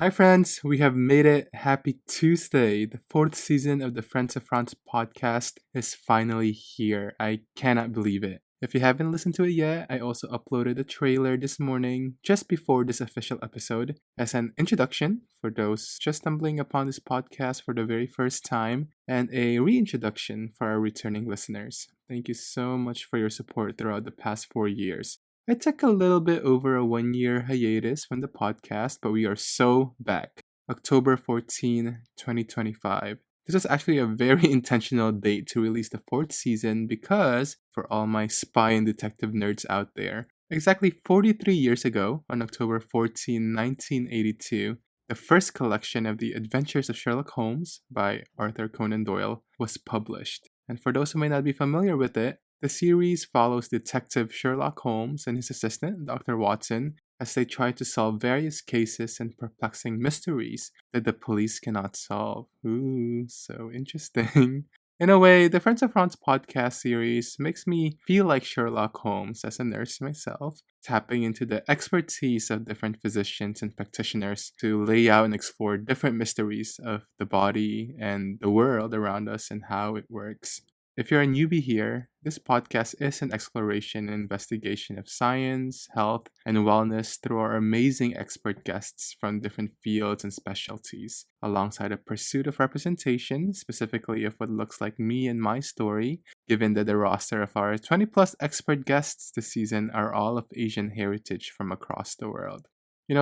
Hi, friends. We have made it. Happy Tuesday. The fourth season of the Friends of Franz podcast is finally here. I cannot believe it. If you haven't listened to it yet, I also uploaded a trailer this morning just before this official episode as an introduction for those just stumbling upon this podcast for the very first time and a reintroduction for our returning listeners. Thank you so much for your support throughout the past 4 years. I took a little bit over a 1 year hiatus from the podcast, but we are so back. October 14, 2025. This was actually a very intentional date to release the fourth season because, for all my spy and detective nerds out there, exactly 43 years ago, on October 14, 1982, the first collection of the Adventures of Sherlock Holmes by Arthur Conan Doyle was published. And for those who may not be familiar with it, the series follows Detective Sherlock Holmes and his assistant, Dr. Watson, as they try to solve various cases and perplexing mysteries that the police cannot solve. Ooh, so interesting. In a way, the Friends of Franz podcast series makes me feel like Sherlock Holmes as a nurse myself, tapping into the expertise of different physicians and practitioners to lay out and explore different mysteries of the body and the world around us and how it works. If you're a newbie here, this podcast is an exploration and investigation of science, health, and wellness through our amazing expert guests from different fields and specialties, alongside a pursuit of representation, specifically of what looks like me and my story, given that the roster of our 20 plus expert guests this season are all of Asian heritage from across the world.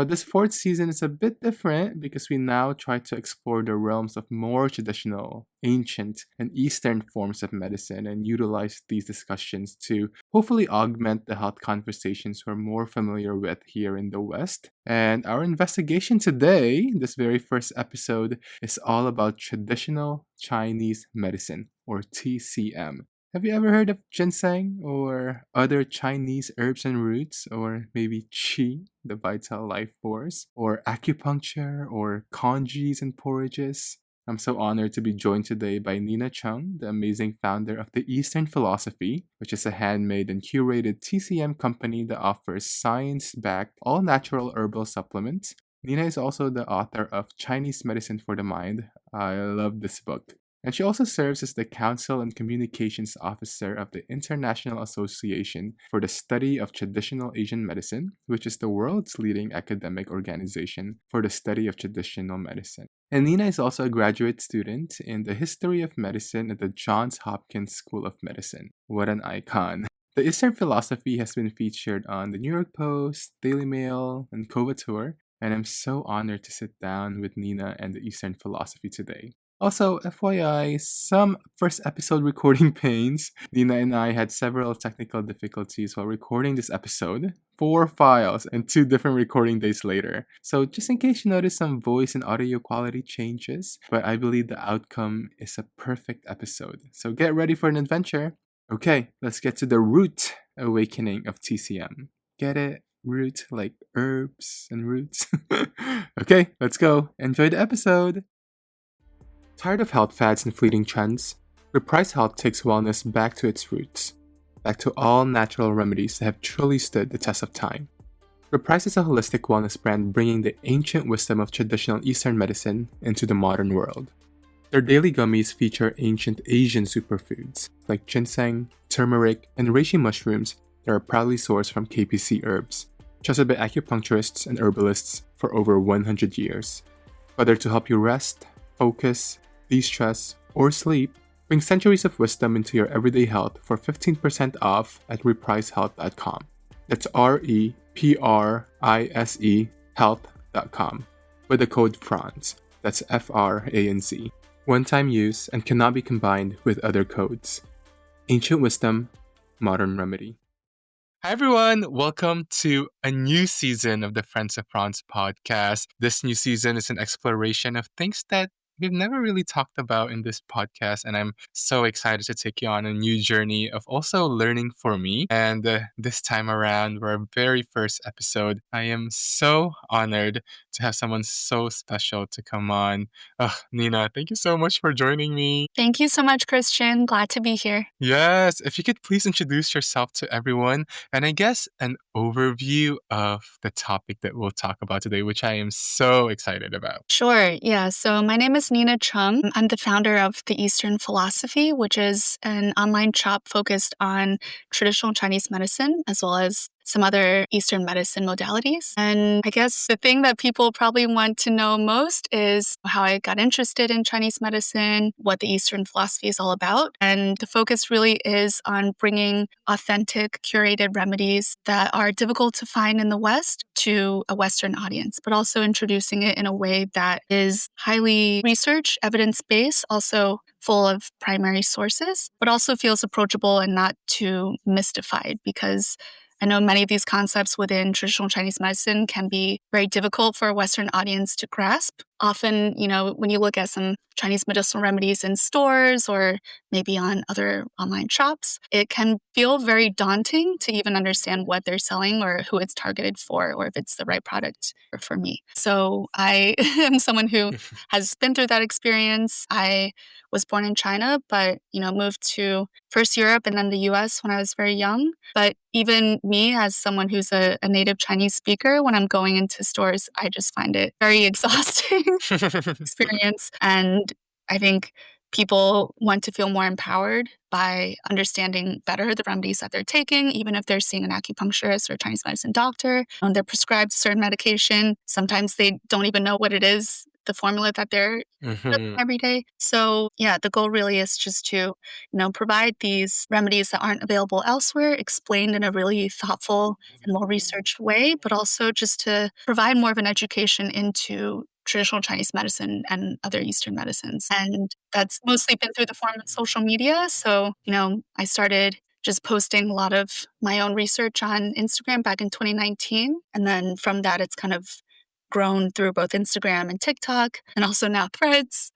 This fourth season is a bit different because we now try to explore the realms of more traditional, ancient, and Eastern forms of medicine and utilize these discussions to hopefully augment the health conversations we're more familiar with here in the West. And our investigation today, this very first episode, is all about traditional Chinese medicine, or TCM. Have you ever heard of ginseng or other Chinese herbs and roots, or maybe qi, the vital life force, or acupuncture, or congees and porridges? I'm so honored to be joined today by Nina Cheng, the amazing founder of the Eastern Philosophy, which is a handmade and curated TCM company that offers science-backed, all-natural herbal supplements. Nina is also the author of Chinese Medicine for the Mind. I love this book. And she also serves as the Counsel and Communications Officer of the International Association for the Study of Traditional Asian Medicine, which is the world's leading academic organization for the study of traditional medicine. And Nina is also a graduate student in the History of Medicine at the Johns Hopkins School of Medicine. What an icon! The Eastern Philosophy has been featured on the New York Post, Daily Mail, and Covatur, and I'm so honored to sit down with Nina and the Eastern Philosophy today. Also, FYI, some first episode recording pains. Nina and I had several technical difficulties while recording this episode. 4 files and 2 different recording days later. So just in case you notice some voice and audio quality changes, but I believe the outcome is a perfect episode. So get ready for an adventure. Okay, let's get to the root awakening of TCM. Get it? Root, like herbs and roots. Okay, let's go. Enjoy the episode. Tired of health fads and fleeting trends? Reprise Health takes wellness back to its roots, back to all natural remedies that have truly stood the test of time. Reprise is a holistic wellness brand bringing the ancient wisdom of traditional Eastern medicine into the modern world. Their daily gummies feature ancient Asian superfoods like ginseng, turmeric, and reishi mushrooms that are proudly sourced from KPC herbs, trusted by acupuncturists and herbalists for over 100 years. Whether to help you rest, focus, de-stress, or sleep, bring centuries of wisdom into your everyday health for 15% off at reprisehealth.com. That's REPRISE health.com with the code FRANZ. That's FRANZ. One-time use and cannot be combined with other codes. Ancient wisdom, modern remedy. Hi everyone, welcome to a new season of the Friends of Franz podcast. This new season is an exploration of things that we've never really talked about in this podcast. And I'm so excited to take you on a new journey of also learning for me. And this time around, for our very first episode, I am so honored to have someone so special to come on. Nina, thank you so much for joining me. Thank you so much, Christian. Glad to be here. Yes, if you could please introduce yourself to everyone and I guess an overview of the topic that we'll talk about today, which I am so excited about. Sure. Yeah. So my name is Nina Cheng. I'm the founder of the Eastern Philosophy, which is an online shop focused on traditional Chinese medicine as well as some other Eastern medicine modalities. And I guess the thing that people probably want to know most is how I got interested in Chinese medicine, what the Eastern philosophy is all about. And the focus really is on bringing authentic, curated remedies that are difficult to find in the West to a Western audience, but also introducing it in a way that is highly research, evidence-based, also full of primary sources, but also feels approachable and not too mystified, because I know many of these concepts within traditional Chinese medicine can be very difficult for a Western audience to grasp. Often, when you look at some Chinese medicinal remedies in stores or maybe on other online shops, it can feel very daunting to even understand what they're selling or who it's targeted for, or if it's the right product for me. So I am someone who has been through that experience. I was born in China, but, moved to first Europe and then the US when I was very young. But even me, as someone who's a native Chinese speaker, when I'm going into stores, I just find it very exhausting experience. And I think people want to feel more empowered by understanding better the remedies that they're taking, even if they're seeing an acupuncturist or a Chinese medicine doctor. When they're prescribed a certain medication, sometimes they don't even know what it is, the formula that they're every day. So yeah, the goal really is just to, provide these remedies that aren't available elsewhere, explained in a really thoughtful and well-researched way, but also just to provide more of an education into traditional Chinese medicine and other Eastern medicines. And that's mostly been through the form of social media. So, I started just posting a lot of my own research on Instagram back in 2019. And then from that, it's kind of grown through both Instagram and TikTok, and also now Threads,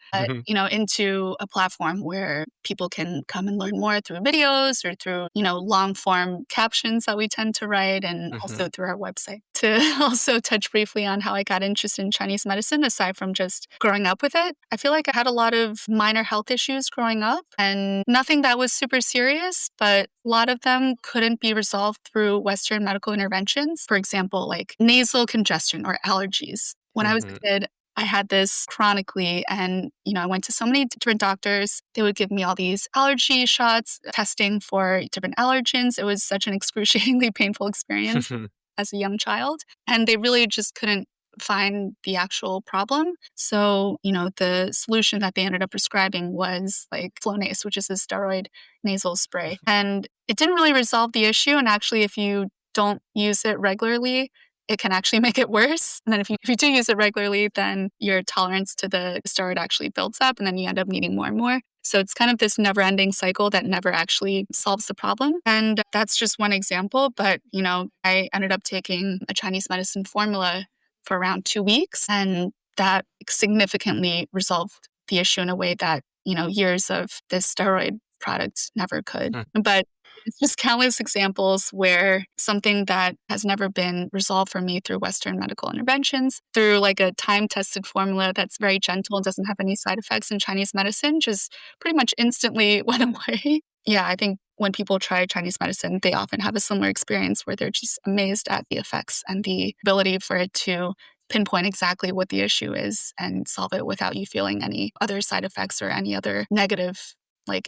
into a platform where people can come and learn more through videos or through, long form captions that we tend to write, and also through our website. To also touch briefly on how I got interested in Chinese medicine, aside from just growing up with it, I feel like I had a lot of minor health issues growing up, and nothing that was super serious, but a lot of them couldn't be resolved through Western medical interventions. For example, like nasal congestion or allergies. When I was a kid, I had this chronically, and, I went to so many different doctors. They would give me all these allergy shots, testing for different allergens. It was such an excruciatingly painful experience as a young child. And they really just couldn't find the actual problem. So, the solution that they ended up prescribing was like Flonase, which is a steroid nasal spray. And it didn't really resolve the issue. And actually, if you don't use it regularly, it can actually make it worse. And then if you do use it regularly, then your tolerance to the steroid actually builds up, and then you end up needing more and more. So it's kind of this never-ending cycle that never actually solves the problem. And that's just one example. But, I ended up taking a Chinese medicine formula for around 2 weeks, and that significantly resolved the issue in a way that, years of this steroid product never could. But it's just countless examples where something that has never been resolved for me through Western medical interventions, through like a time-tested formula that's very gentle and doesn't have any side effects in Chinese medicine, just pretty much instantly went away. Yeah, I think when people try Chinese medicine, they often have a similar experience where they're just amazed at the effects and the ability for it to pinpoint exactly what the issue is and solve it without you feeling any other side effects or any other negative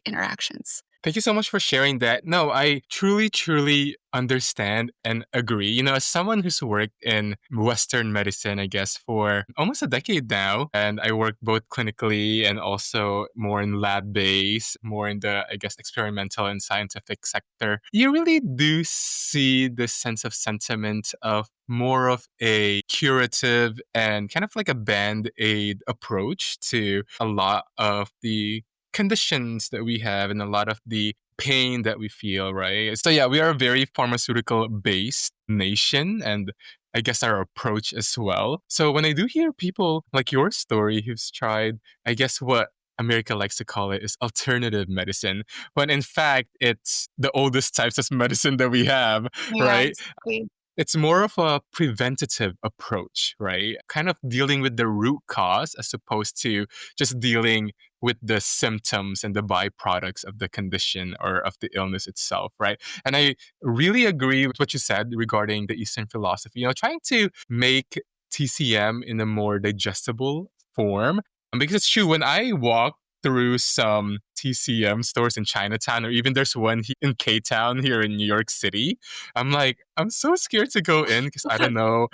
interactions. Thank you so much for sharing that. No, I truly, truly understand and agree. As someone who's worked in Western medicine, I guess, for almost a decade now, and I work both clinically and also more in lab base, more in the, I guess, experimental and scientific sector, you really do see this sense of sentiment of more of a curative and kind of like a band-aid approach to a lot of the conditions that we have and a lot of the pain that we feel, right? So yeah, we are a very pharmaceutical based nation, and I guess, our approach as well. So when I do hear people like your story who's tried, I guess what America likes to call it is alternative medicine, when in fact it's the oldest types of medicine that we have, Yeah, right? exactly. It's more of a preventative approach, right? Kind of dealing with the root cause as opposed to just dealing with the symptoms and the byproducts of the condition or of the illness itself, right? And I really agree with what you said regarding the Eastern philosophy, trying to make TCM in a more digestible form. Because it's true, when I walk through some TCM stores in Chinatown, or even there's one in K Town here in New York City, I'm like, I'm so scared to go in because I don't know.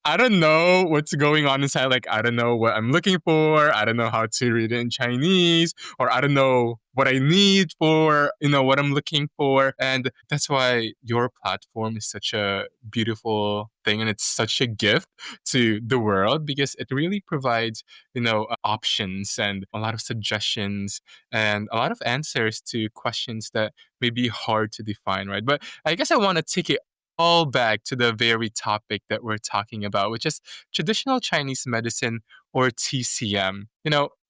I don't know what's going on inside. Like, I don't know what I'm looking for. I don't know how to read it in Chinese, or I don't know what I need for, what I'm looking for. And that's why your platform is such a beautiful thing. And it's such a gift to the world because it really provides, options and a lot of suggestions and a lot of answers to questions that may be hard to define, right? But I guess I want to take it all back to the very topic that we're talking about, which is traditional Chinese medicine or TCM.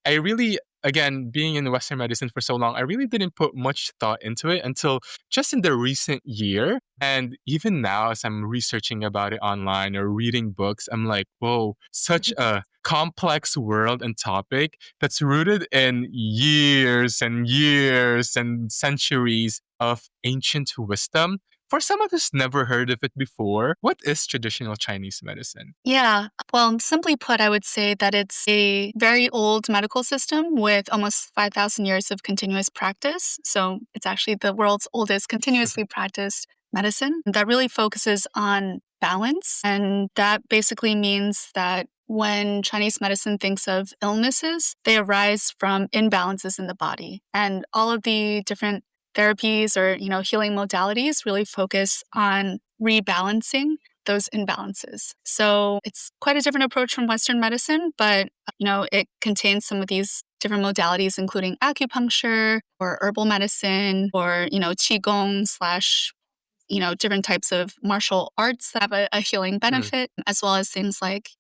I really, again, being in Western medicine for so long, I really didn't put much thought into it until just in the recent year. And even now, as I'm researching about it online or reading books, I'm like, whoa, such a complex world and topic that's rooted in years and years and centuries of ancient wisdom. For someone who's never heard of it before, what is traditional Chinese medicine? Yeah. Well, simply put, I would say that it's a very old medical system with almost 5,000 years of continuous practice. So it's actually the world's oldest continuously practiced medicine that really focuses on balance. And that basically means that when Chinese medicine thinks of illnesses, they arise from imbalances in the body. And all of the different therapies or, healing modalities really focus on rebalancing those imbalances. So it's quite a different approach from Western medicine, but it contains some of these different modalities, including acupuncture or herbal medicine or, qigong slash, different types of martial arts that have a healing benefit, as well as things like,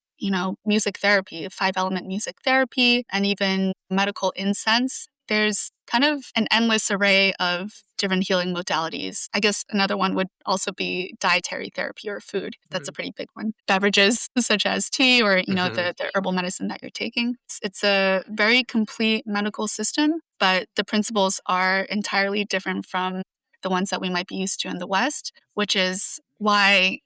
music therapy, 5-element music therapy, and even medical incense. There's kind of an endless array of different healing modalities. I guess another one would also be dietary therapy or food. That's a pretty big one. Beverages such as tea or, the herbal medicine that you're taking. It's a very complete medical system, but the principles are entirely different from the ones that we might be used to in the West, which is why,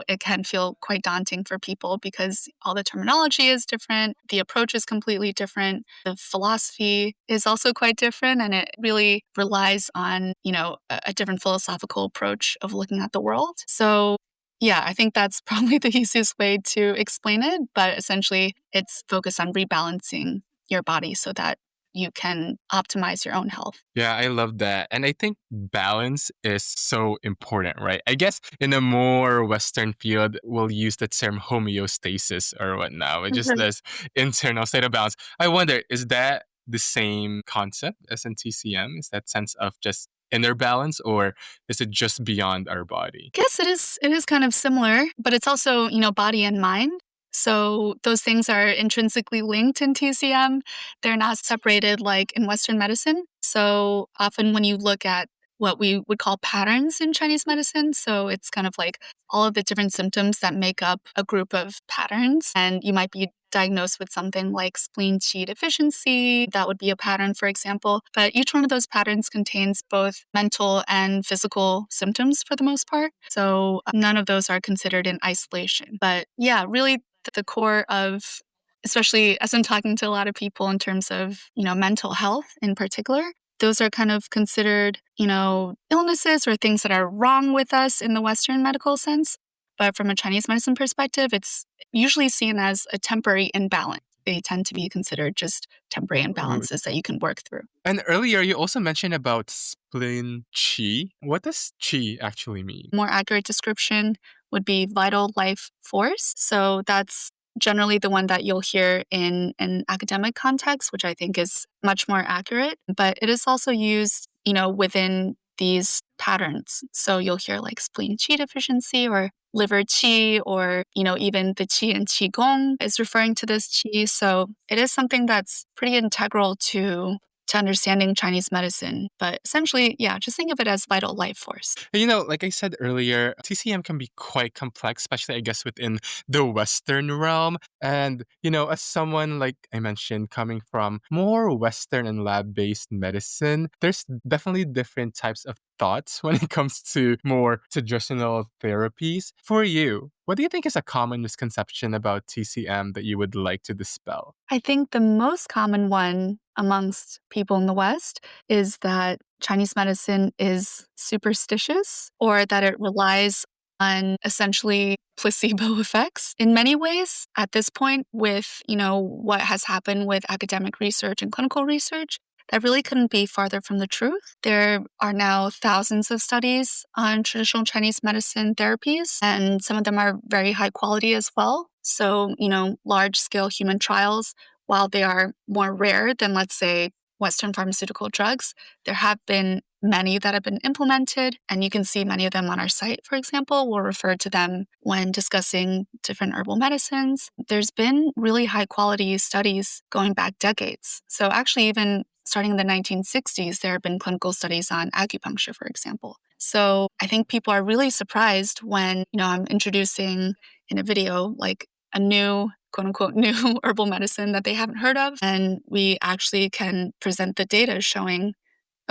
it can feel quite daunting for people because all the terminology is different. The approach is completely different. The philosophy is also quite different. And it really relies on, a different philosophical approach of looking at the world. So yeah, I think that's probably the easiest way to explain it. But essentially, it's focused on rebalancing your body so that you can optimize your own health. Yeah, I love that. And I think balance is so important, right? I guess in a more Western field, we'll use the term homeostasis or whatnot, which is this internal state of balance. I wonder, is that the same concept as in TCM? Is that sense of just inner balance, or is it just beyond our body? Guess it is kind of similar, but it's also, body and mind. So those things are intrinsically linked in TCM. They're not separated like in Western medicine. So often when you look at what we would call patterns in Chinese medicine, so it's kind of like all of the different symptoms that make up a group of patterns. And you might be diagnosed with something like spleen qi deficiency. That would be a pattern, for example. But each one of those patterns contains both mental and physical symptoms for the most part. So none of those are considered in isolation. But yeah, really the core of, especially as I'm talking to a lot of people in terms of, mental health in particular, those are kind of considered, illnesses or things that are wrong with us in the Western medical sense. But from a Chinese medicine perspective, it's usually seen as a temporary imbalance. They tend to be considered just temporary imbalances that you can work through. And earlier, you also mentioned about spleen qi. What does qi actually mean? More accurate description would be vital life force. So that's generally the one that you'll hear in an academic context, which I think is much more accurate. But it is also used, within these patterns. So you'll hear like spleen qi deficiency or liver qi, or, even the qi and qigong is referring to this qi. So it is something that's pretty integral to understanding Chinese medicine. But essentially, yeah, just think of it as vital life force. Like I said earlier, TCM can be quite complex, especially, I guess, within the Western realm. And, as someone, like I mentioned, coming from more Western and lab-based medicine, there's definitely different types of thoughts when it comes to more traditional therapies. For you, what do you think is a common misconception about TCM that you would like to dispel? I think the most common one amongst people in the West is that Chinese medicine is superstitious, or that it relies on essentially placebo effects in many ways. At this point, with, what has happened with academic research and clinical research, that really couldn't be farther from the truth. There are now thousands of studies on traditional Chinese medicine therapies, and some of them are very high quality as well. So, large scale human trials, while they are more rare than, let's say, Western pharmaceutical drugs, there have been many that have been implemented, and you can see many of them on our site, for example. We'll refer to them when discussing different herbal medicines. There's been really high quality studies going back decades. So actually, even starting in the 1960s, there have been clinical studies on acupuncture, for example. So I think people are really surprised when, I'm introducing in a video like a new, quote unquote, new herbal medicine that they haven't heard of. And we actually can present the data showing,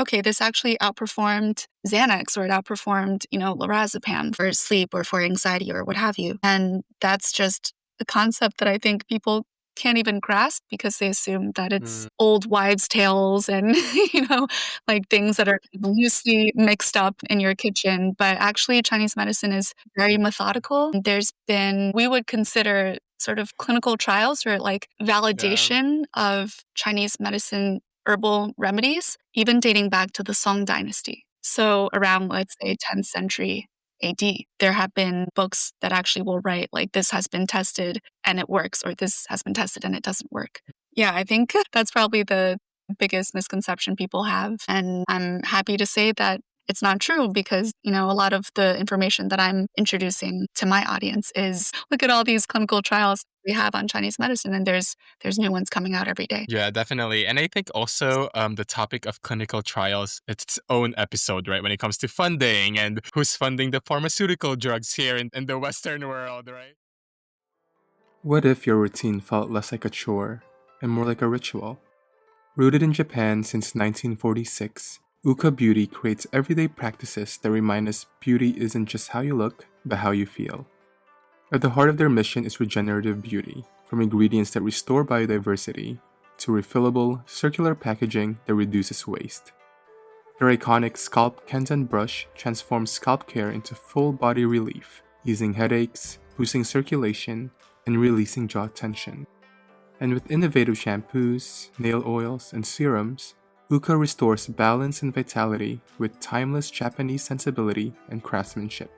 okay, this actually outperformed Xanax, or it outperformed, lorazepam for sleep or for anxiety or what have you. And that's just a concept that I think people can't even grasp, because they assume that it's old wives' tales and, like things that are loosely mixed up in your kitchen. But actually, Chinese medicine is very methodical. There's been, we would consider sort of clinical trials, or like validation of Chinese medicine herbal remedies, even dating back to the Song dynasty. So around, let's say, 10th century AD, there have been books that actually will write like, this has been tested and it works, or this has been tested and it doesn't work. Yeah, I think that's probably the biggest misconception people have. And I'm happy to say that it's not true, because, a lot of the information that I'm introducing to my audience is, look at all these clinical trials we have on Chinese medicine, and there's new ones coming out every day. Yeah, definitely. And I think also the topic of clinical trials, it's its own episode, right? When it comes to funding and who's funding the pharmaceutical drugs here in the Western world, right? What if your routine felt less like a chore and more like a ritual? Rooted in Japan since 1946, Uka Beauty creates everyday practices that remind us beauty isn't just how you look, but how you feel. At the heart of their mission is regenerative beauty, from ingredients that restore biodiversity to refillable, circular packaging that reduces waste. Their iconic Scalp Kanzen brush transforms scalp care into full body relief, easing headaches, boosting circulation, and releasing jaw tension. And with innovative shampoos, nail oils, and serums, Uka restores balance and vitality with timeless Japanese sensibility and craftsmanship.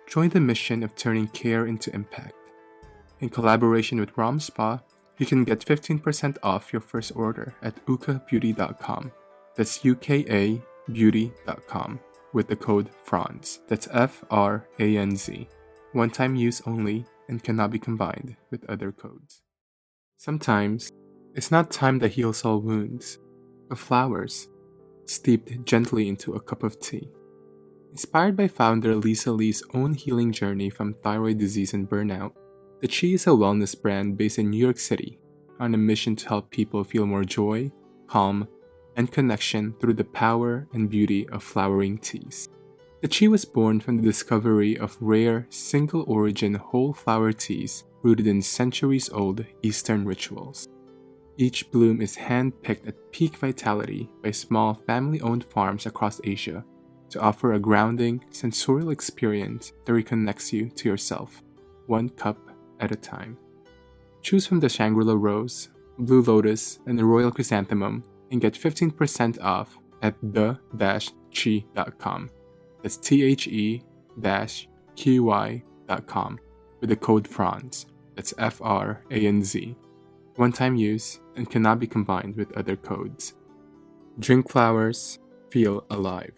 Join the mission of turning care into impact. In collaboration with Rom Spa, you can get 15% off your first order at ukabeauty.com. That's UKAbeauty.com with the code FRANZ. That's FRANZ. One-time use only and cannot be combined with other codes. Sometimes, it's not time that heals all wounds, but flowers, steeped gently into a cup of tea. Inspired by founder Lisa Lee's own healing journey from thyroid disease and burnout, The Chi is a wellness brand based in New York City, on a mission to help people feel more joy, calm, and connection through the power and beauty of flowering teas. The Chi was born from the discovery of rare, single-origin whole flower teas rooted in centuries-old Eastern rituals. Each bloom is hand-picked at peak vitality by small family-owned farms across Asia to offer a grounding, sensorial experience that reconnects you to yourself, one cup at a time. Choose from the Shangri-La Rose, Blue Lotus, and the Royal Chrysanthemum and get 15% off at the-chi.com. That's the-qy.com with the code FRANZ. That's FRANZ. One-time use and cannot be combined with other codes. Drink flowers, feel alive.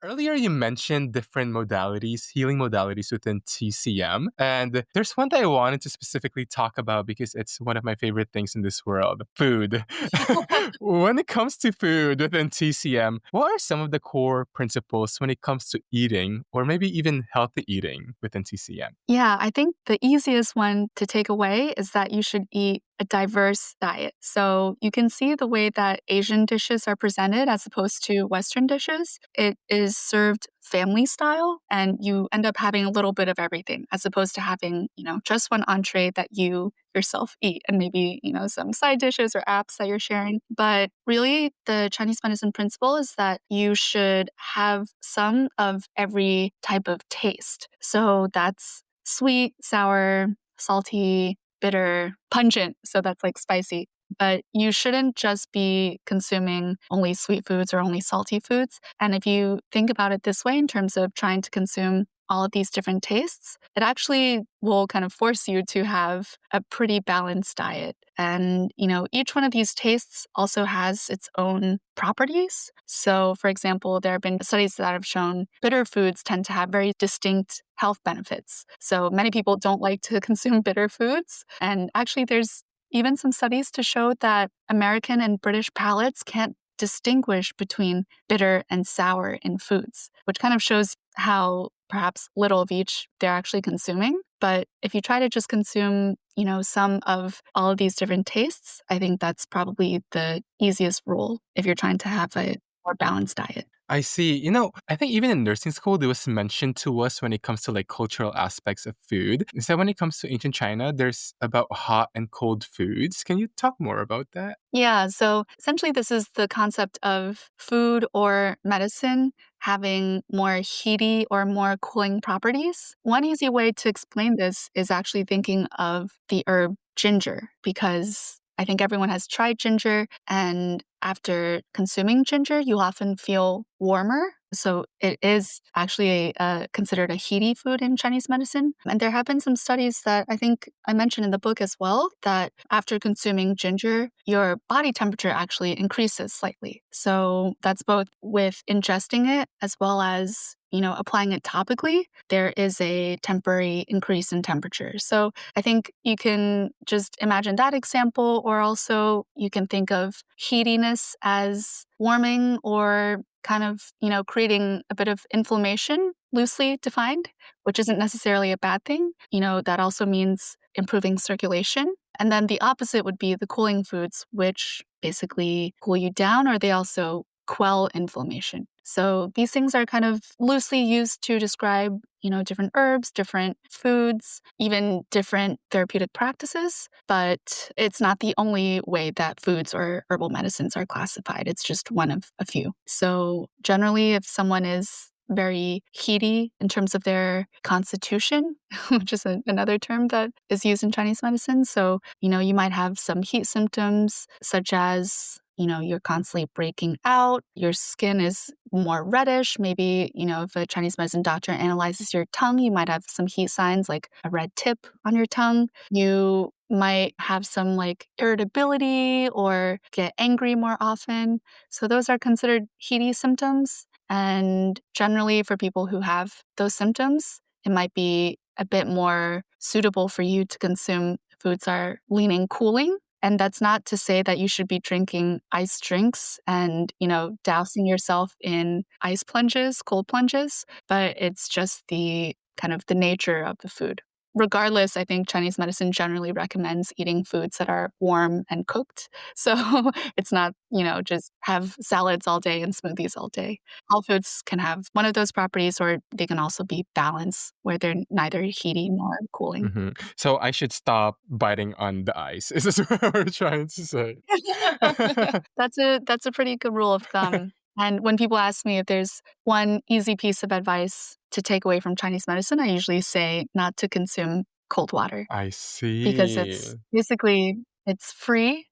Earlier, you mentioned different modalities, healing modalities within TCM. And there's one that I wanted to specifically talk about because it's one of my favorite things in this world, food. When it comes to food within TCM, what are some of the core principles when it comes to eating or maybe even healthy eating within TCM? Yeah, I think the easiest one to take away is that you should eat a diverse diet. So you can see the way that Asian dishes are presented as opposed to Western dishes. It is served family style, and you end up having a little bit of everything as opposed to having, just one entree that you yourself eat and maybe, some side dishes or apps that you're sharing. But really, the Chinese medicine principle is that you should have some of every type of taste. So that's sweet, sour, salty, bitter, pungent. So that's like spicy. But you shouldn't just be consuming only sweet foods or only salty foods. And if you think about it this way in terms of trying to consume all of these different tastes, it actually will kind of force you to have a pretty balanced diet. And, each one of these tastes also has its own properties. So, for example, there have been studies that have shown bitter foods tend to have very distinct health benefits. So, many people don't like to consume bitter foods. And actually, there's even some studies to show that American and British palates can't distinguish between bitter and sour in foods, which kind of shows how perhaps little of each they're actually consuming. But if you try to just consume, some of all of these different tastes, I think that's probably the easiest rule if you're trying to have a more balanced diet. I see. I think even in nursing school, there was mentioned to us when it comes to like cultural aspects of food. Is that when it comes to ancient China, there's about hot and cold foods. Can you talk more about that? Yeah, so essentially, this is the concept of food or medicine having more heaty or more cooling properties. One easy way to explain this is actually thinking of the herb ginger, because I think everyone has tried ginger, and after consuming ginger, you often feel warmer. So it is actually considered a heaty food in Chinese medicine. And there have been some studies that I think I mentioned in the book as well, that after consuming ginger, your body temperature actually increases slightly. So that's both with ingesting it as well as applying it topically. There is a temporary increase in temperature. So I think you can just imagine that example, or also you can think of heatiness as warming or kind of, creating a bit of inflammation, loosely defined, which isn't necessarily a bad thing. That also means improving circulation. And then the opposite would be the cooling foods, which basically cool you down, or they also quell inflammation. So these things are kind of loosely used to describe, different herbs, different foods, even different therapeutic practices. But it's not the only way that foods or herbal medicines are classified. It's just one of a few. So generally, if someone is very heaty in terms of their constitution, which is another term that is used in Chinese medicine. So, you might have some heat symptoms such as you're constantly breaking out, your skin is more reddish. Maybe, if a Chinese medicine doctor analyzes your tongue, you might have some heat signs like a red tip on your tongue. You might have some like irritability or get angry more often. So those are considered heaty symptoms. And generally, for people who have those symptoms, it might be a bit more suitable for you to consume foods that are leaning cooling. And that's not to say that you should be drinking ice drinks and, dousing yourself in ice plunges, cold plunges, but it's just the kind of the nature of the food. Regardless, I think Chinese medicine generally recommends eating foods that are warm and cooked. So it's not, just have salads all day and smoothies all day. All foods can have one of those properties, or they can also be balanced, where they're neither heating nor cooling. So I should stop biting on the ice. Is this what we're trying to say? That's a pretty good rule of thumb. And when people ask me if there's one easy piece of advice to take away from Chinese medicine, I usually say not to consume cold water, I because see. it's basically it's free.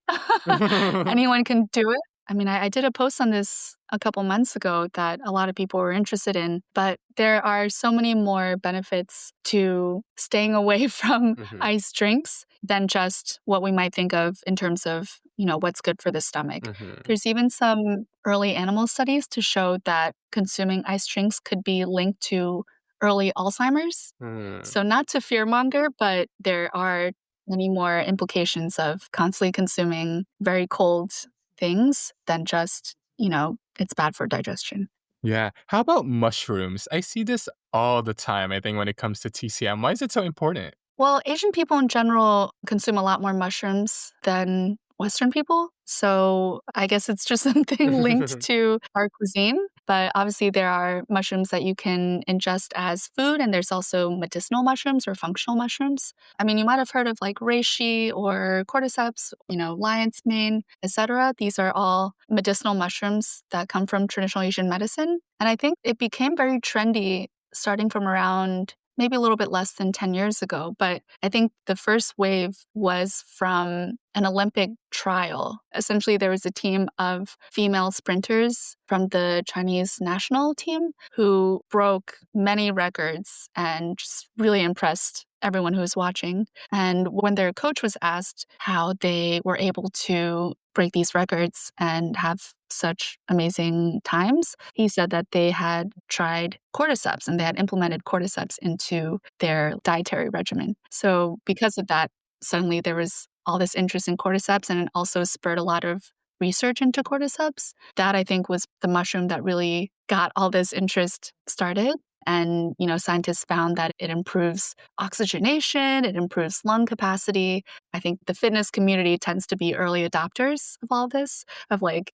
Anyone can do it. I mean, I did a post on this a couple months ago that a lot of people were interested in, but there are so many more benefits to staying away from Mhm. ice drinks than just what we might think of in terms of, what's good for the stomach. Mm-hmm. There's even some early animal studies to show that consuming iced drinks could be linked to early Alzheimer's. Mm. So not to fearmonger, but there are many more implications of constantly consuming very cold things than just, it's bad for digestion. Yeah. How about mushrooms? I see this all the time, I think, when it comes to TCM. Why is it so important? Well, Asian people in general consume a lot more mushrooms than Western people. So I guess it's just something linked to our cuisine. But obviously, there are mushrooms that you can ingest as food, and there's also medicinal mushrooms or functional mushrooms. I mean, you might have heard of like reishi or cordyceps, lion's mane, etc. These are all medicinal mushrooms that come from traditional Asian medicine. And I think it became very trendy starting from around maybe a little bit less than 10 years ago. But I think the first wave was from an Olympic trial. Essentially, there was a team of female sprinters from the Chinese national team who broke many records and just really impressed everyone who was watching. And when their coach was asked how they were able to break these records and have such amazing times, he said that they had tried cordyceps and they had implemented cordyceps into their dietary regimen. So because of that, suddenly there was all this interest in cordyceps, and it also spurred a lot of research into cordyceps. That, I think, was the mushroom that really got all this interest started. And, scientists found that it improves oxygenation, it improves lung capacity. I think the fitness community tends to be early adopters of all this, of like,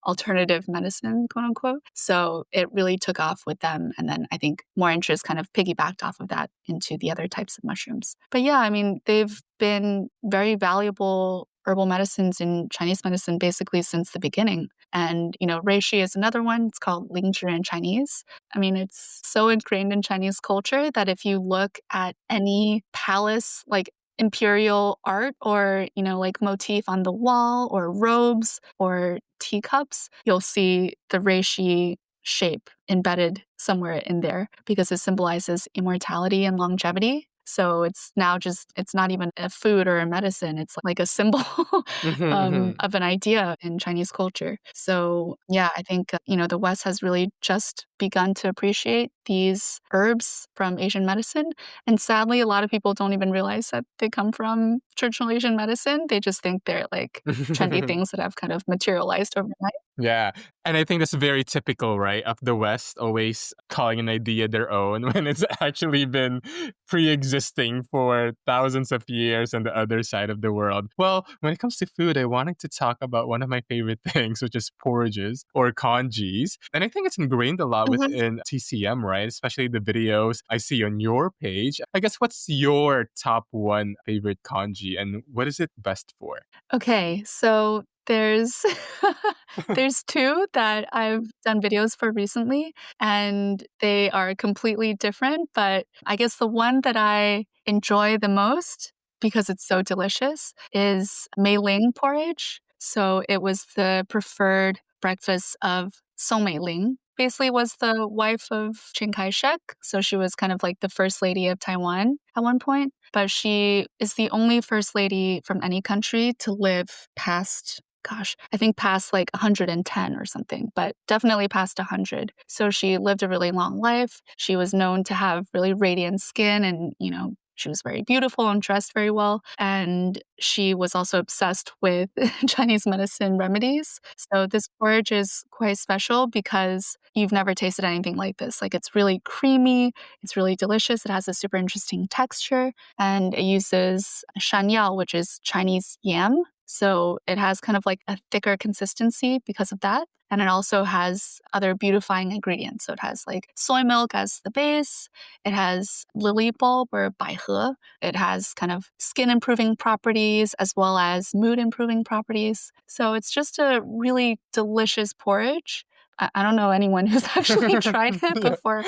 alternative medicine, quote unquote. So it really took off with them. And then I think more interest kind of piggybacked off of that into the other types of mushrooms. But yeah, I mean, they've been very valuable herbal medicines in Chinese medicine basically since the beginning. And, reishi is another one. It's called lingzhi in Chinese. I mean, it's so ingrained in Chinese culture that if you look at any palace, like imperial art or, like motif on the wall or robes or teacups, you'll see the reishi shape embedded somewhere in there because it symbolizes immortality and longevity. So it's not even a food or a medicine. It's like a symbol of an idea in Chinese culture. So yeah, I think, the West has really just begun to appreciate these herbs from Asian medicine. And sadly, a lot of people don't even realize that they come from traditional Asian medicine. They just think they're like trendy things that have kind of materialized overnight. Yeah. And I think that's very typical, right, of the West, always calling an idea their own when it's actually been pre existing for thousands of years on the other side of the world. Well, when it comes to food, I wanted to talk about one of my favorite things, which is porridges or congis. And I think it's ingrained a lot Mhm. within TCM, right? Especially the videos I see on your page. I guess what's your top one favorite congee and what is it best for? Okay, so there's there's two that I've done videos for recently, and they are completely different, but I guess the one that I enjoy the most because it's so delicious is Mei Ling porridge. So it was the preferred breakfast of Song Mei Ling. Basically was the wife of Chiang Kai-shek, so she was kind of like the first lady of Taiwan at one point, but she is the only first lady from any country to live past, gosh, I think past like 110 or something, but definitely past 100. So she lived a really long life. She was known to have really radiant skin and, she was very beautiful and dressed very well. And she was also obsessed with Chinese medicine remedies. So this porridge is quite special because you've never tasted anything like this. Like it's really creamy, it's really delicious. It has a super interesting texture, and it uses shanyao, which is Chinese yam. So it has kind of like a thicker consistency because of that. And it also has other beautifying ingredients. So it has like soy milk as the base. It has lily bulb or baihe. It has kind of skin improving properties as well as mood improving properties. So it's just a really delicious porridge. I don't know anyone who's actually tried it Yeah. before,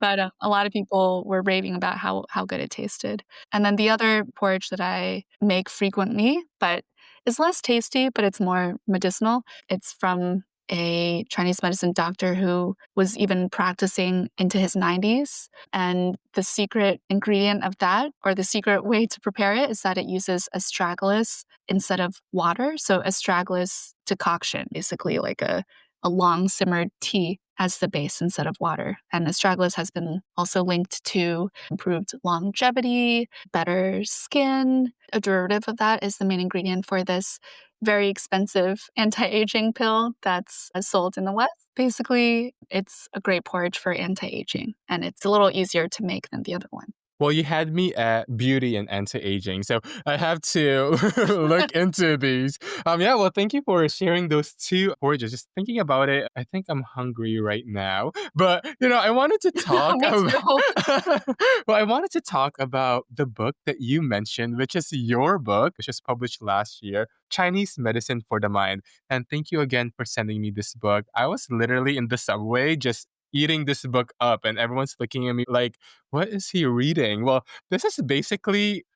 but a lot of people were raving about how good it tasted. And then the other porridge that I make frequently, but is less tasty, but it's more medicinal. It's from a Chinese medicine doctor who was even practicing into his 90s. And the secret ingredient of that, or the secret way to prepare it, is that it uses astragalus instead of water. So astragalus decoction, basically like a long simmered tea as the base instead of water. And astragalus has been also linked to improved longevity, better skin. A derivative of that is the main ingredient for this very expensive anti-aging pill that's sold in the West. Basically, it's a great porridge for anti-aging, and it's a little easier to make than the other one. Well, you had me at beauty and anti-aging, so I have to look into these. Yeah, well, thank you for sharing those two porridges. Just thinking about it, I think I'm hungry right now. But, I wanted to talk Me about too. well, I wanted to talk about the book that you mentioned, which is your book, which was published last year, Chinese Medicine for the Mind. And thank you again for sending me this book. I was literally in the subway just eating this book up, and everyone's looking at me like, what is he reading? Well, this is basically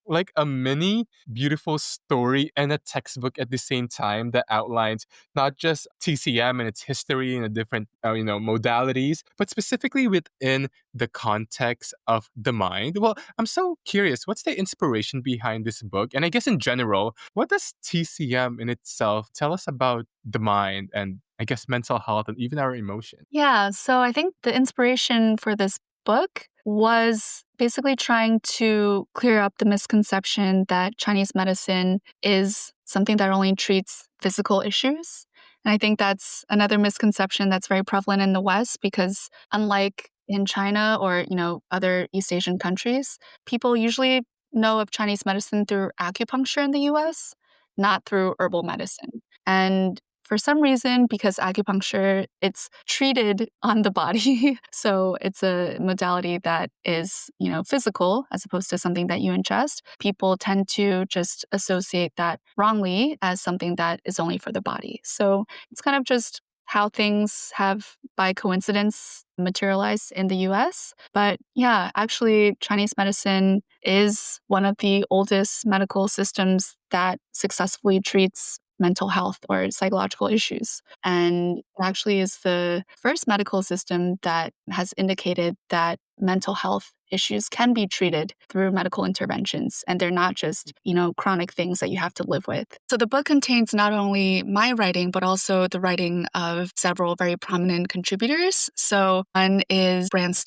like a mini beautiful story and a textbook at the same time that outlines not just TCM and its history and the different modalities, but specifically within the context of the mind. Well, I'm so curious, what's the inspiration behind this book? And I guess in general, what does TCM in itself tell us about the mind and I guess mental health and even our emotions? Yeah, so I think the inspiration for this book was basically trying to clear up the misconception that Chinese medicine is something that only treats physical issues. And I think that's another misconception that's very prevalent in the West because unlike in China or, other East Asian countries, people usually know of Chinese medicine through acupuncture in the US, not through herbal medicine. And for some reason, because acupuncture, it's treated on the body. So it's a modality that is, physical as opposed to something that you ingest. People tend to just associate that wrongly as something that is only for the body. So it's kind of just how things have by coincidence materialized in the US. But yeah, actually, Chinese medicine is one of the oldest medical systems that successfully treats mental health or psychological issues. And it actually is the first medical system that has indicated that mental health issues can be treated through medical interventions. And they're not just, chronic things that you have to live with. So the book contains not only my writing, but also the writing of several very prominent contributors. So one is Franz,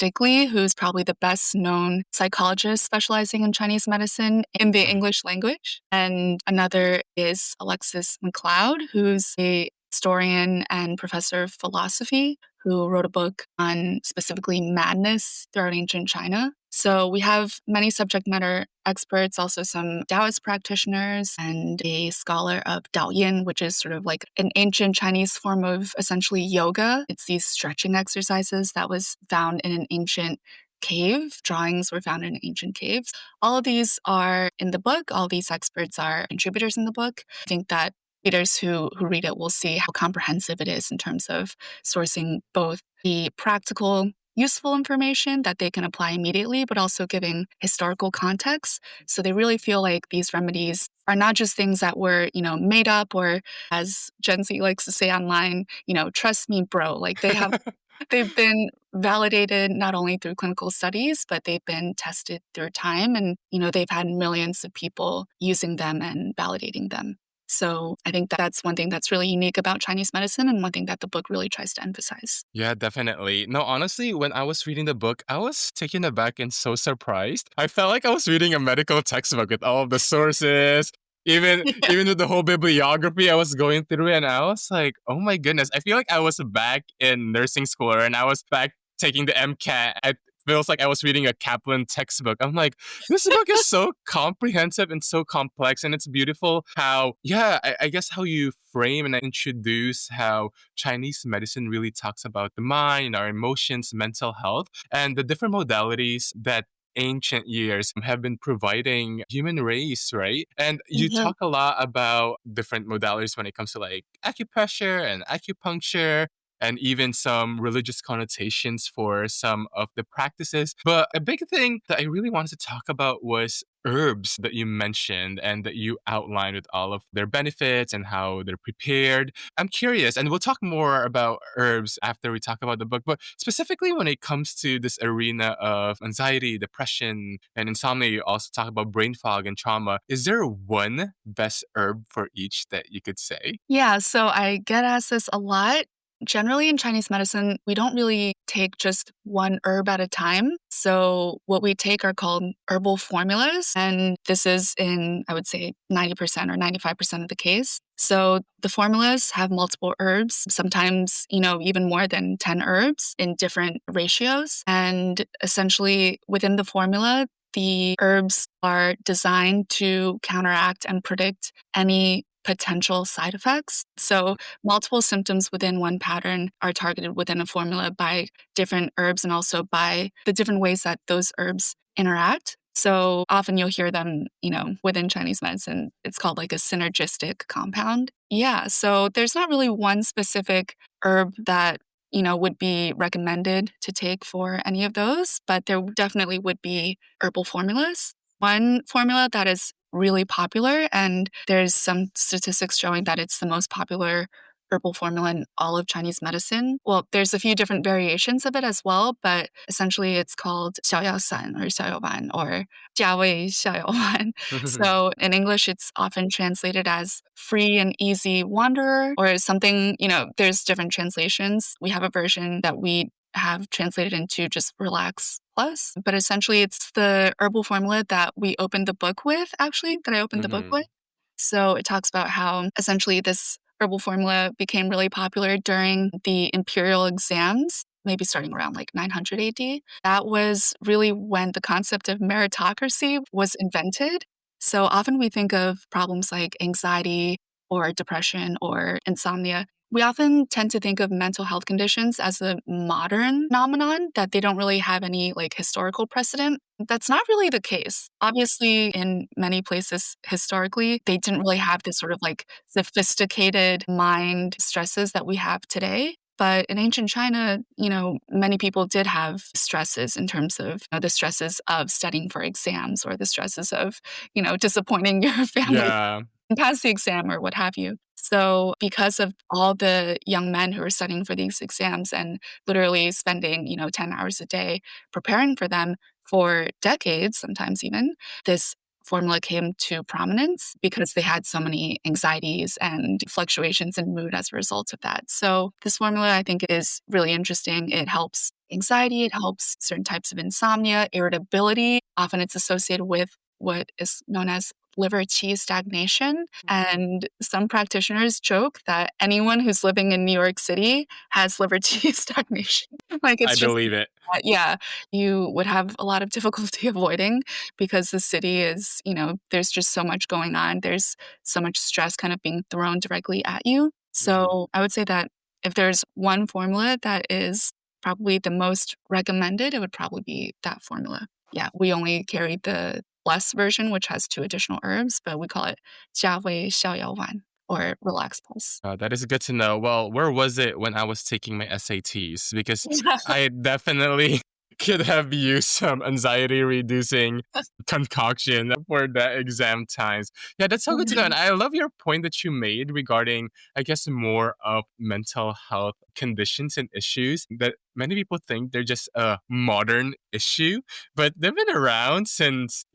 who's probably the best known psychologist specializing in Chinese medicine in the English language. And another is Alexis McLeod, who's a historian and professor of philosophy who wrote a book on specifically madness throughout ancient China. So we have many subject matter experts, also some Taoist practitioners and a scholar of Daoyin, which is sort of like an ancient Chinese form of essentially yoga. It's these stretching exercises that was found in an ancient cave. Drawings were found in ancient caves. All of these are in the book. All these experts are contributors in the book. I think that readers who read it will see how comprehensive it is in terms of sourcing both the practical, useful information that they can apply immediately, but also giving historical context. So they really feel like these remedies are not just things that were, made up or, as Gen Z likes to say online, trust me, bro. Like they've been validated not only through clinical studies, but they've been tested through time. And, they've had millions of people using them and validating them. So I think that's one thing that's really unique about Chinese medicine and one thing that the book really tries to emphasize. Yeah, definitely. No, honestly, when I was reading the book, I was taken aback and so surprised. I felt like I was reading a medical textbook with all of the sources, even Yeah. even with the whole bibliography I was going through, and I was like, oh my goodness. I feel like I was back in nursing school and I was back taking the MCAT. It feels like I was reading a Kaplan textbook. I'm like, this book is so comprehensive and so complex, and it's beautiful how, yeah, I guess how you frame and introduce how Chinese medicine really talks about the mind, our emotions, mental health, and the different modalities that ancient years have been providing human race, right? And you Mhm. talk a lot about different modalities when it comes to like acupressure and acupuncture. and even some religious connotations for some of the practices. But a big thing that I really wanted to talk about was herbs that you mentioned and that you outlined with all of their benefits and how they're prepared. I'm curious, and we'll talk more about herbs after we talk about the book, but specifically when it comes to this arena of anxiety, depression, and insomnia, you also talk about brain fog and trauma. Is there one best herb for each that you could say? Yeah, so I get asked this a lot. Generally, in Chinese medicine, we don't really take just one herb at a time. So, what we take are called herbal formulas. And this is in, I would say, 90% or 95% of the case. So, the formulas have multiple herbs, sometimes, even more than 10 herbs in different ratios. And essentially, within the formula, the herbs are designed to counteract and predict any potential side effects. So, multiple symptoms within one pattern are targeted within a formula by different herbs and also by the different ways that those herbs interact. So, often you'll hear them, within Chinese medicine, it's called like a synergistic compound. Yeah, so there's not really one specific herb that would be recommended to take for any of those, but there definitely would be herbal formulas. One formula that is really popular, and there's some statistics showing that it's the most popular herbal formula in all of Chinese medicine. Well, there's a few different variations of it as well, but essentially it's called 逍遥散 or 逍遥丸 or 价位逍遥丸. So in English, it's often translated as free and easy wanderer or something, there's different translations. We have a version that we have translated into just relax plus, but essentially it's the herbal formula that we opened the book with, actually, that I opened the book with. So it talks about how essentially this herbal formula became really popular during the imperial exams, maybe starting around like 900 AD. That was really when the concept of meritocracy was invented. So often we think of problems like anxiety or depression or insomnia. We often tend to think of mental health conditions as a modern phenomenon, that they don't really have any like historical precedent. That's not really the case. Obviously, in many places historically, they didn't really have this sort of like sophisticated mind stresses that we have today. But in ancient China, many people did have stresses in terms of the stresses of studying for exams or the stresses of, disappointing your family Yeah. and pass the exam or what have you. So because of all the young men who are studying for these exams and literally spending, 10 hours a day preparing for them for decades, sometimes even, this formula came to prominence because they had so many anxieties and fluctuations in mood as a result of that. So this formula, I think, is really interesting. It helps anxiety, it helps certain types of insomnia, irritability. Often it's associated with what is known as liver qi stagnation. And some practitioners joke that anyone who's living in New York City has liver qi stagnation. Like I it's just, believe it. yeah, you would have a lot of difficulty avoiding because the city is, there's just so much going on. There's so much stress kind of being thrown directly at you. So I would say that if there's one formula that is probably the most recommended, it would probably be that formula. Yeah, we only carry the plus version, which has 2 additional herbs, but we call it 价位逍遥丸 or relax pulse. That is good to know. Well, where was it when I was taking my SATs? Because I definitely could have used some anxiety reducing concoction for the exam times. Yeah, that's so good to know. And I love your point that you made regarding, I guess, more of mental health conditions and issues that many people think they're just a modern issue, but they've been around since,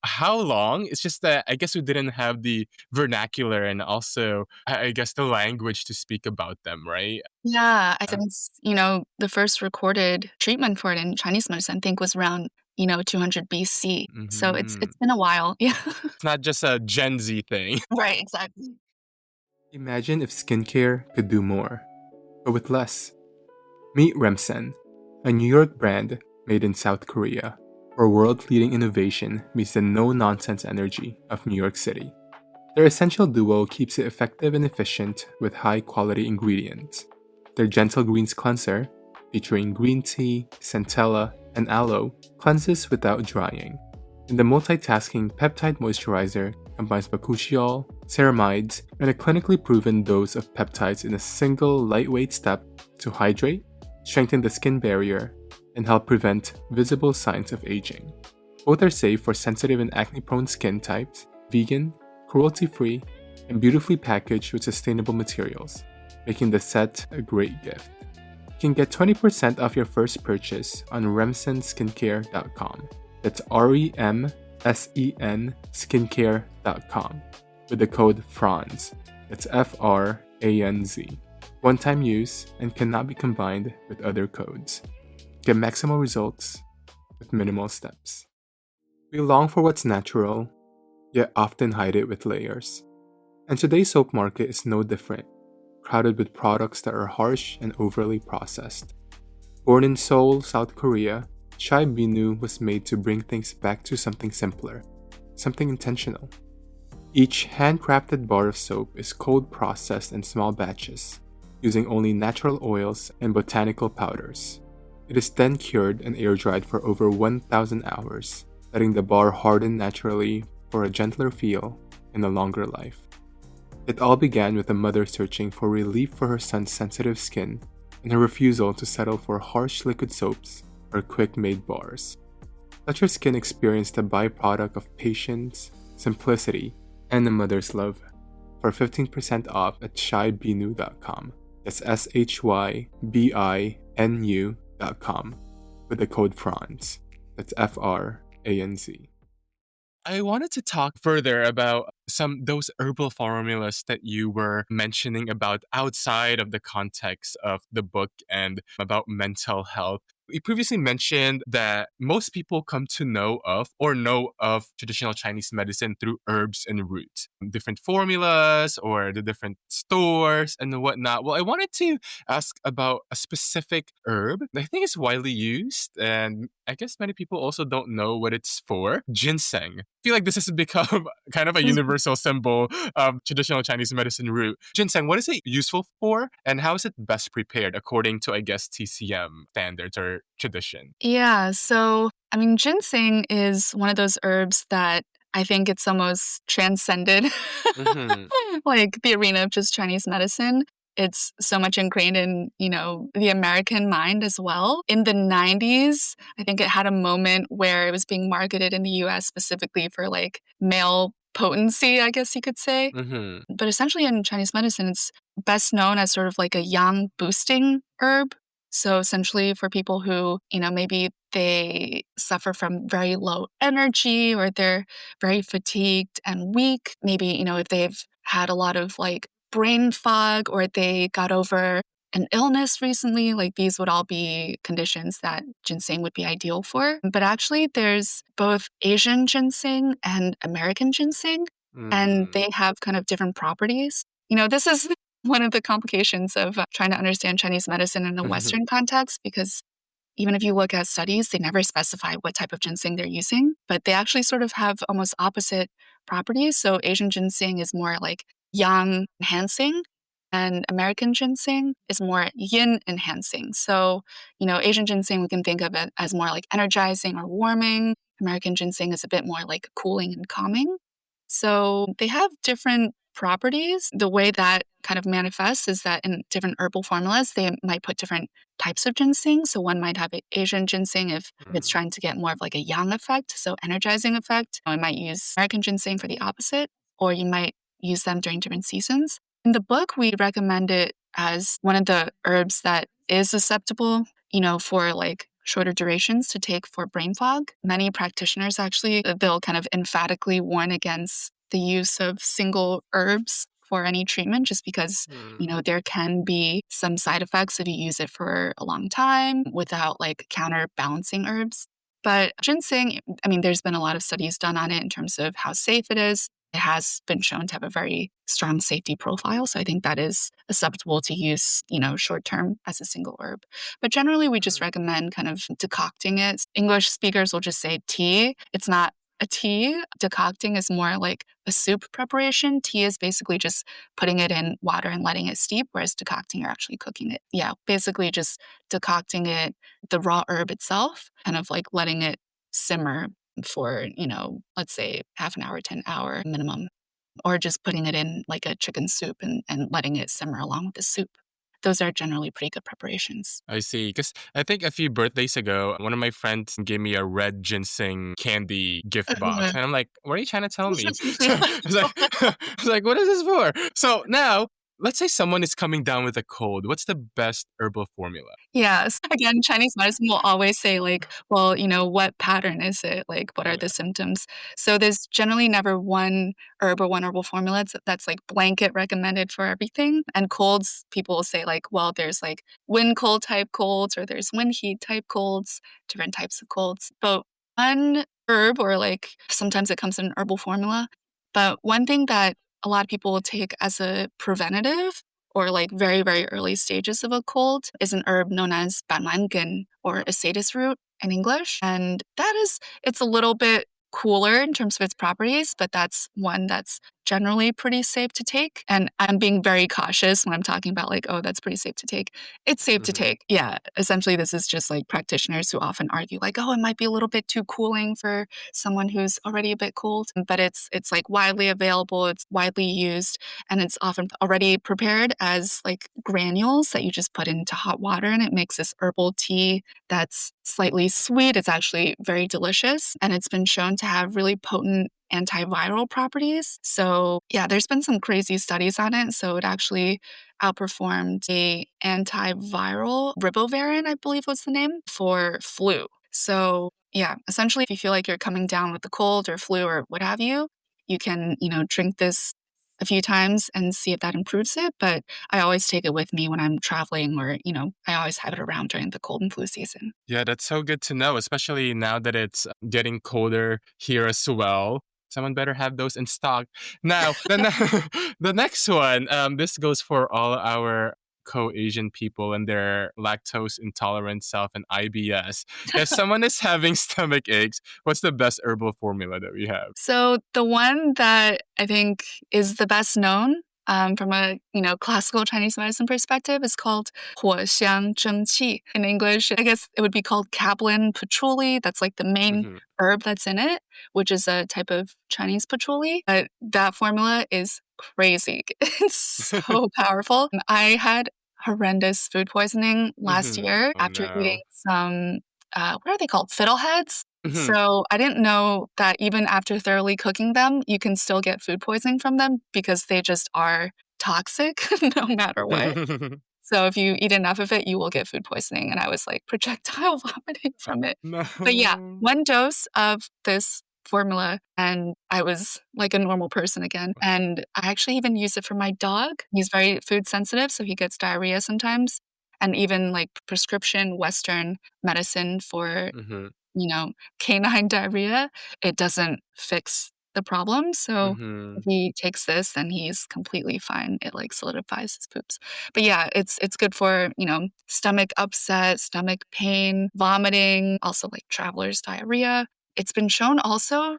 how long? It's just that I guess we didn't have the vernacular and also, I guess, the language to speak about them, right? Yeah, I think the first recorded treatment for it in Chinese medicine, I think, was around 200 BC. So it's been a while. Yeah. It's not just a Gen Z thing. Right, exactly. Imagine if skincare could do more, but with less. Meet Remsen, a New York brand made in South Korea, where world-leading innovation meets the no-nonsense energy of New York City. Their essential duo keeps it effective and efficient with high-quality ingredients. Their Gentle Greens cleanser, featuring green tea, centella, and aloe, cleanses without drying. And the multitasking peptide moisturizer combines bakuchiol, ceramides, and a clinically proven dose of peptides in a single lightweight step to hydrate, strengthen the skin barrier, and help prevent visible signs of aging. Both are safe for sensitive and acne-prone skin types, vegan, cruelty-free, and beautifully packaged with sustainable materials, making the set a great gift. You can get 20% off your first purchase on remsenskincare.com. That's REMSEN skincare.com with the code FRANZ. That's FRANZ. One-time use and cannot be combined with other codes. Get maximal results with minimal steps. We long for what's natural, yet often hide it with layers. And today's soap market is no different, crowded with products that are harsh and overly processed. Born in Seoul, South Korea, Chai Binu was made to bring things back to something simpler, something intentional. Each handcrafted bar of soap is cold processed in small batches, using only natural oils and botanical powders. It is then cured and air-dried for over 1,000 hours, letting the bar harden naturally for a gentler feel and a longer life. It all began with a mother searching for relief for her son's sensitive skin and her refusal to settle for harsh liquid soaps or quick-made bars. Let your skin experience the byproduct of patience, simplicity, and a mother's love for 15% off at shybinu.com. That's shybinu.com with the code FRANZ. That's FRANZ. I wanted to talk further about those herbal formulas that you were mentioning about outside of the context of the book and about mental health. We previously mentioned that most people come to know of traditional Chinese medicine through herbs and roots, different formulas or the different stores and whatnot. Well, I wanted to ask about a specific herb that I think is widely used, and I guess many people also don't know what it's for: ginseng. I feel like this has become kind of a universal symbol of traditional Chinese medicine root. Ginseng, what is it useful for, and how is it best prepared according to, I guess, TCM standards or tradition? Yeah, so ginseng is one of those herbs that I think it's almost transcended Mm-hmm. like the arena of just Chinese medicine. It's so much ingrained in, the American mind as well. In the 90s, I think it had a moment where it was being marketed in the US specifically for like male potency, I guess you could say. Mm-hmm. But essentially in Chinese medicine, it's best known as sort of like a yang boosting herb. So essentially for people who, maybe they suffer from very low energy or they're very fatigued and weak, maybe, if they've had a lot of like brain fog or they got over an illness recently, like these would all be conditions that ginseng would be ideal for. But actually there's both Asian ginseng and American ginseng, and Mm-hmm. they have kind of different properties. This is one of the complications of trying to understand Chinese medicine in a Western context, because even if you look at studies, they never specify what type of ginseng they're using, but they actually sort of have almost opposite properties. So Asian ginseng is more like yang enhancing, and American ginseng is more yin enhancing. So, Asian ginseng, we can think of it as more like energizing or warming. American ginseng is a bit more like cooling and calming. So they have different properties. The way that kind of manifests is that in different herbal formulas, they might put different types of ginseng. So one might have Asian ginseng if it's trying to get more of like a yang effect, so energizing effect. I might use American ginseng for the opposite, or you might use them during different seasons. In the book, we recommend it as one of the herbs that is susceptible, for like shorter durations to take for brain fog. Many practitioners actually, they'll kind of emphatically warn against the use of single herbs for any treatment, just because, there can be some side effects if you use it for a long time without like counterbalancing herbs. But ginseng, there's been a lot of studies done on it in terms of how safe it is. It has been shown to have a very strong safety profile. So I think that is acceptable to use, short term as a single herb. But generally, we just recommend kind of decocting it. English speakers will just say tea. It's not a tea. Decocting is more like a soup preparation. Tea is basically just putting it in water and letting it steep, whereas decocting, you're actually cooking it. Yeah, basically just decocting it, the raw herb itself, kind of like letting it simmer for, let's say half an hour to an hour minimum. or just putting it in like a chicken soup and letting it simmer along with the soup. Those are generally pretty good preparations. I see. Because I think a few birthdays ago, one of my friends gave me a red ginseng candy gift box. And I'm like, what are you trying to tell me? So I was like, I was like, what is this for? So now, let's say someone is coming down with a cold. What's the best herbal formula? Yes. Again, Chinese medicine will always say like, well, what pattern is it? Like, what are the Yeah. symptoms? So there's generally never one herb or one herbal formula that's like blanket recommended for everything. And colds, people will say like, well, there's like wind cold type colds or there's wind heat type colds, different types of colds. But one herb or like sometimes it comes in an herbal formula. But one thing that a lot of people will take as a preventative or like very, very early stages of a cold is an herb known as banlangen or acetus root in English. And it's a little bit cooler in terms of its properties, but that's one that's generally pretty safe to take. And I'm being very cautious when I'm talking about like, oh, that's pretty safe to take. It's safe to take. Yeah. Essentially, this is just like practitioners who often argue like, oh, it might be a little bit too cooling for someone who's already a bit cold. But it's like widely available, it's widely used, and it's often already prepared as like granules that you just put into hot water, and it makes this herbal tea that's slightly sweet. It's actually very delicious, and it's been shown to have really potent antiviral properties. So yeah, there's been some crazy studies on it. So it actually outperformed a antiviral ribavirin, I believe was the name, for flu. So yeah, essentially if you feel like you're coming down with the cold or flu or what have you, you can, drink this a few times and see if that improves it. But I always take it with me when I'm traveling or, I always have it around during the cold and flu season. Yeah, that's so good to know, especially now that it's getting colder here as well. Someone better have those in stock. Now, the next one, this goes for all our co-Asian people and their lactose intolerant self and IBS. If someone is having stomach aches, what's the best herbal formula that we have? So the one that I think is the best known from a classical Chinese medicine perspective is called 藿香正气. In English, I guess it would be called Kaplan patchouli. That's like the main Hmm. herb that's in it, which is a type of Chinese patchouli. But that formula is crazy. It's so powerful. I had horrendous food poisoning last Hmm. year Oh after eating no. some, what are they called? Fiddleheads. Hmm. So I didn't know that even after thoroughly cooking them, you can still get food poisoning from them because they just are toxic no matter what. So if you eat enough of it, you will get food poisoning. And I was like projectile vomiting from it. But yeah, No. one dose of this formula and I was like a normal person again. And I actually even use it for my dog. He's very food sensitive, so he gets diarrhea sometimes. And even like prescription Western medicine for Hmm. you know, canine diarrhea, it doesn't fix the problem. So if Hmm. he takes this, then he's completely fine. It like solidifies his poops. But yeah, it's good for, stomach upset, stomach pain, vomiting, also like traveler's diarrhea. It's been shown also,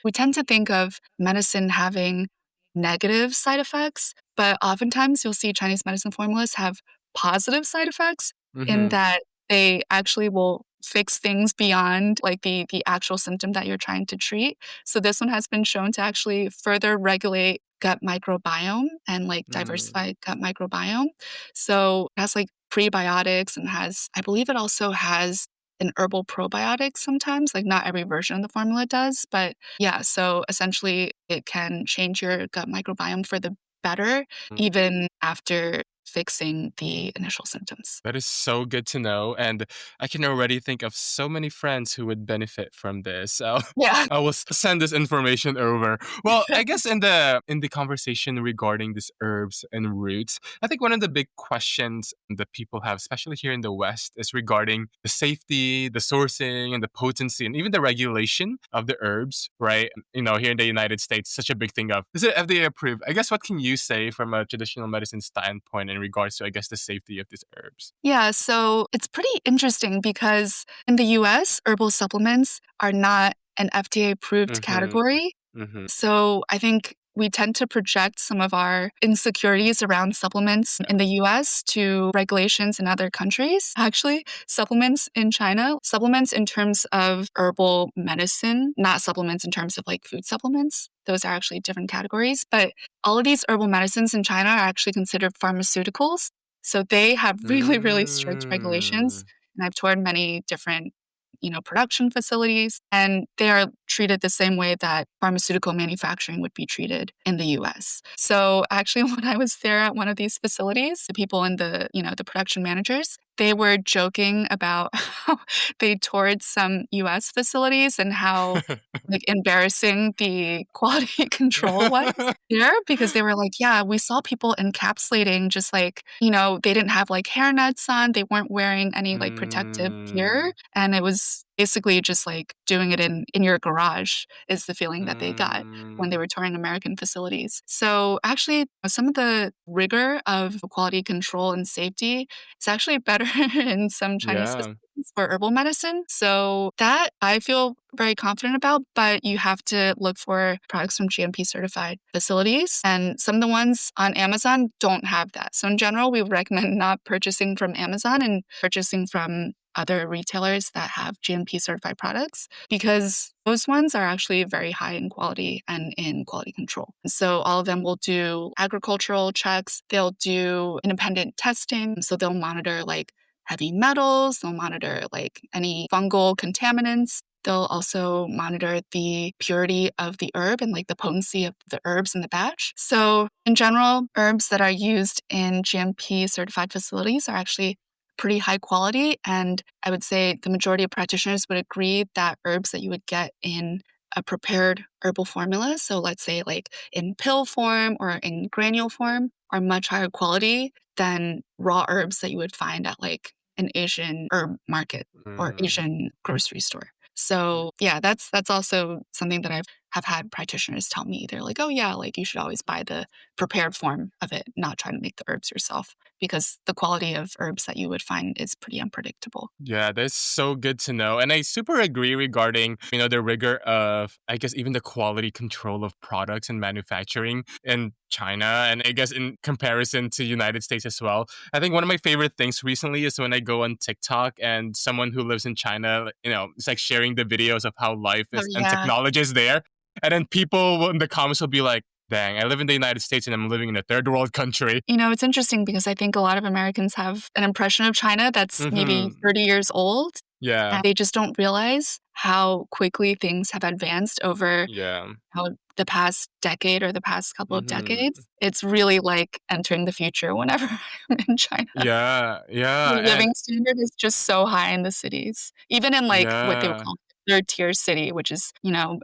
we tend to think of medicine having negative side effects, but oftentimes you'll see Chinese medicine formulas have positive side effects in Hmm. that they actually will fix things beyond like the actual symptom that you're trying to treat. So this one has been shown to actually further regulate gut microbiome and like Mm. diversify gut microbiome. So it has like prebiotics and I believe it also has an herbal probiotic sometimes, like not every version of the formula does, but yeah, so essentially it can change your gut microbiome for the better even after fixing the initial symptoms. That is so good to know. And I can already think of so many friends who would benefit from this. So Yeah. I will send this information over. Well, I guess in the conversation regarding these herbs and roots, I think one of the big questions that people have, especially here in the West, is regarding the safety, the sourcing, and the potency, and even the regulation of the herbs, right? Here in the United States, such a big thing of, is it FDA approved? I guess what can you say from a traditional medicine standpoint in regards to, I guess, the safety of these herbs? Yeah, so it's pretty interesting because in the US, herbal supplements are not an FDA approved Mm-hmm. category. Mm-hmm. So I think we tend to project some of our insecurities around supplements in the US to regulations in other countries. Actually, supplements in China, supplements in terms of herbal medicine, not supplements in terms of like food supplements. Those are actually different categories. But all of these herbal medicines in China are actually considered pharmaceuticals. So they have really, really strict regulations. Mm. And I've toured many different production facilities, and they are treated the same way that pharmaceutical manufacturing would be treated in the US. So actually, when I was there at one of these facilities, the people in the production managers, they were joking about how they toured some US facilities and how like embarrassing the quality control was there, because they were like, yeah, we saw people encapsulating just like, they didn't have like hairnets on, they weren't wearing any like protective gear. Mm. And it was basically just like doing it in your garage is the feeling that they got when they Mm. were touring American facilities. So actually, some of the rigor of quality control and safety is actually better in some Chinese Yeah. facilities for herbal medicine. So that I feel very confident about, but you have to look for products from GMP certified facilities. And some of the ones on Amazon don't have that. So in general, we would recommend not purchasing from Amazon and purchasing from other retailers that have GMP certified products, because those ones are actually very high in quality and in quality control. So all of them will do agricultural checks. They'll do independent testing. So they'll monitor like heavy metals. They'll monitor like any fungal contaminants. They'll also monitor the purity of the herb and like the potency of the herbs in the batch. So in general, herbs that are used in GMP certified facilities are actually pretty high quality. And I would say the majority of practitioners would agree that herbs that you would get in a prepared herbal formula, so let's say like in pill form or in granule form, are much higher quality than raw herbs that you would find at like an Asian herb market or Mm. Asian grocery store. So yeah, that's also something that have had practitioners tell me. They're like, oh yeah, like you should always buy the prepared form of it, not try to make the herbs yourself, because the quality of herbs that you would find is pretty unpredictable. Yeah, that's so good to know. And I super agree regarding, the rigor of, I guess, even the quality control of products and manufacturing in China. And I guess in comparison to United States as well. I think one of my favorite things recently is when I go on TikTok and someone who lives in China, it's like sharing the videos of how life Oh is and yeah. technology is there. And then people in the comments will be like, dang, I live in the United States and I'm living in a third world country. It's interesting because I think a lot of Americans have an impression of China that's maybe Hmm. 30 years old, Yeah. and they just don't realize how quickly things have advanced over Yeah. the past decade or the past couple of Hmm. decades. It's really like entering the future whenever I'm in China. Yeah. The Yeah. And living standard is just so high in the cities, even in like what they would yeah. call third tier city, which is,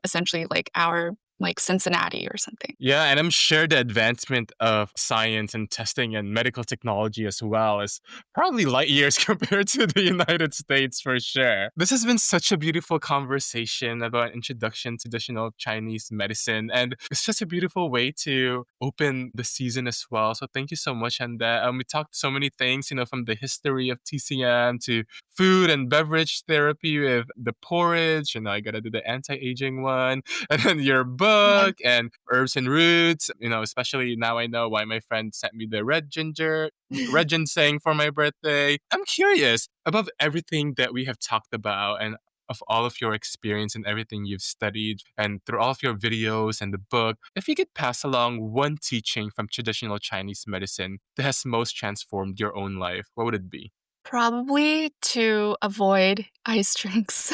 essentially like our like Cincinnati or something. Yeah, and I'm sure the advancement of science and testing and medical technology as well is probably light years compared to the United States for sure. This has been such a beautiful conversation about introduction to traditional Chinese medicine, and it's just a beautiful way to open the season as well. So thank you so much, and we talked so many things, from the history of TCM to food and beverage therapy with the porridge, and I gotta do the anti-aging one, and then your Yeah. book and herbs and roots. Especially now I know why my friend sent me the red ginseng for my birthday. I'm curious, above everything that we have talked about and of all of your experience and everything you've studied and through all of your videos and the book, if you could pass along one teaching from traditional Chinese medicine that has most transformed your own life, what would it be? Probably to avoid ice drinks.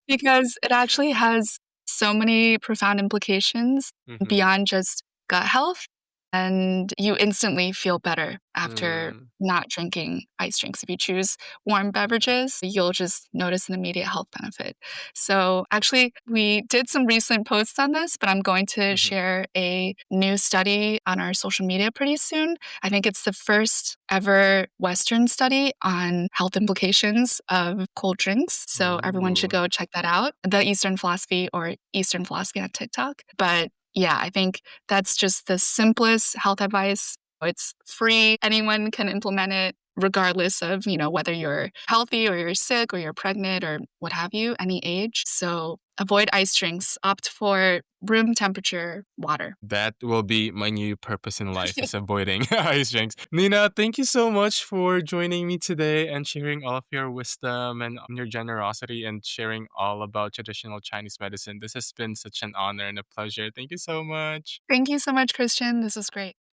Because it actually has so many profound implications Hmm. beyond just gut health, and you instantly feel better after Mm. not drinking ice drinks. If you choose warm beverages, you'll just notice an immediate health benefit. So actually, we did some recent posts on this, but I'm going to Hmm. share a new study on our social media pretty soon. I think it's the first ever Western study on health implications of cold drinks. So everyone should Ooh. go check that out. The Eastern Philosophy or Eastern Philosophy on TikTok. But yeah, I think that's just the simplest health advice. It's free. Anyone can implement it regardless of, whether you're healthy or you're sick or you're pregnant or what have you, any age. So avoid ice drinks. Opt for room temperature water. That will be my new purpose in life is avoiding ice drinks. Nina, thank you so much for joining me today and sharing all of your wisdom and your generosity and sharing all about traditional Chinese medicine. This has been such an honor and a pleasure. Thank you so much. Thank you so much, Christian. This was great.